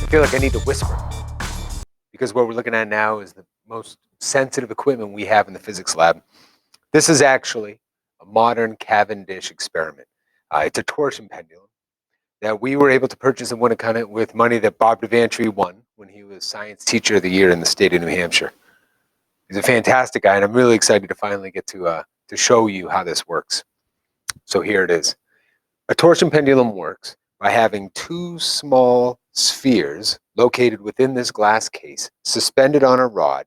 I feel like I need to whisper, because what we're looking at now is the most sensitive equipment we have in the physics lab. This is actually a modern Cavendish experiment. It's a torsion pendulum that we were able to purchase in Winnacunnet with money that Bob Devantry won when he was Science Teacher of the Year in the state of New Hampshire. He's a fantastic guy, and I'm really excited to finally get to show you how this works. So here it is. A torsion pendulum works by having two small spheres located within this glass case, suspended on a rod,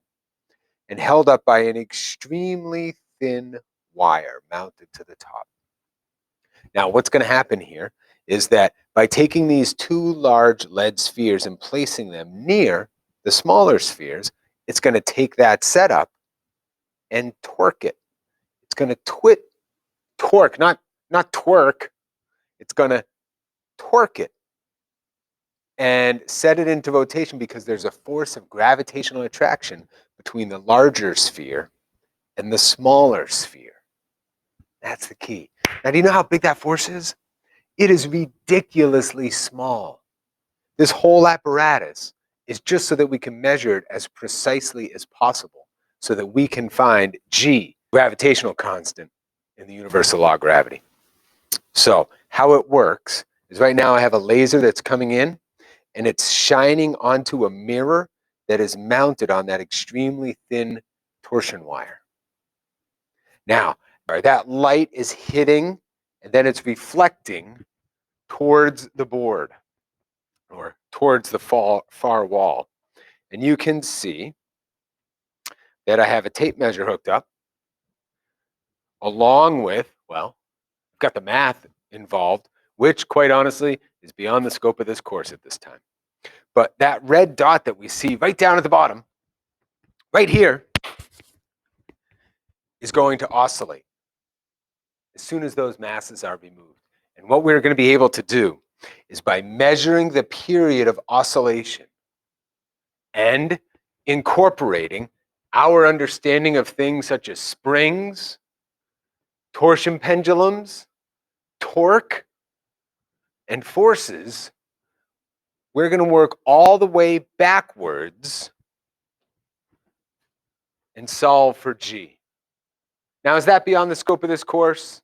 and held up by an extremely thin wire mounted to the top. Now, what's going to happen here is that by taking these two large lead spheres and placing them near the smaller spheres, it's going to take that setup and torque it. It's going to torque, not twerk. It's going to torque it and set it into rotation because there's a force of gravitational attraction between the larger sphere and the smaller sphere. That's the key. Now, do you know how big that force is? It is ridiculously small. This whole apparatus is just so that we can measure it as precisely as possible, so that we can find G, gravitational constant, in the universal law of gravity. So how it works is right now I have a laser that's coming in, and it's shining onto a mirror that is mounted on that extremely thin torsion wire. Now, that light is hitting, and then it's reflecting towards the board, or towards the far wall. And you can see that I have a tape measure hooked up, along with, well, I've got the math involved, which quite honestly is beyond the scope of this course at this time. But that red dot that we see right down at the bottom, right here, is going to oscillate as soon as those masses are removed. And what we're going to be able to do is, by measuring the period of oscillation and incorporating our understanding of things such as springs, torsion pendulums, torque, and forces, we're going to work all the way backwards and solve for G. Now, is that beyond the scope of this course?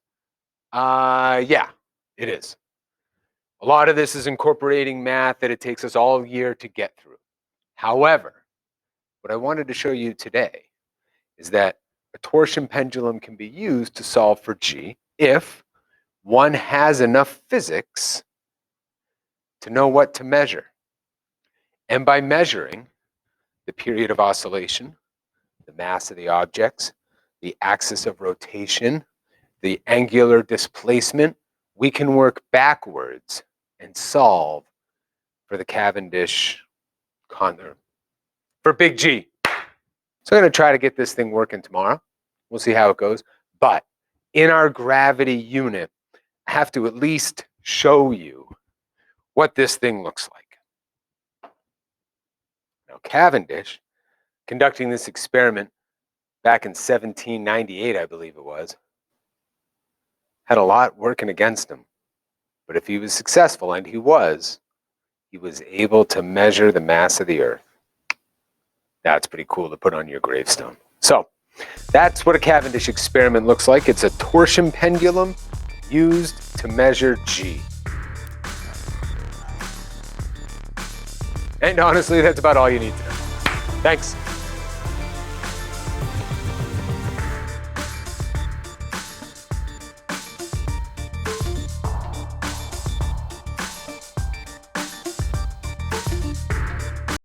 Yeah, it is. A lot of this is incorporating math that it takes us all year to get through. However, what I wanted to show you today is that a torsion pendulum can be used to solve for G if one has enough physics to know what to measure. And by measuring the period of oscillation, the mass of the objects, the axis of rotation, the angular displacement, we can work backwards and solve for the Cavendish constant, for big G. So I'm going to try to get this thing working tomorrow. We'll see how it goes. But in our gravity unit, I have to at least show you what this thing looks like. Now, Cavendish, conducting this experiment back in 1798, I believe it was, had a lot working against him. But if he was successful, and he was able to measure the mass of the Earth. That's pretty cool to put on your gravestone. So that's what a Cavendish experiment looks like. It's a torsion pendulum used to measure G. And honestly, that's about all you need to know. Thanks.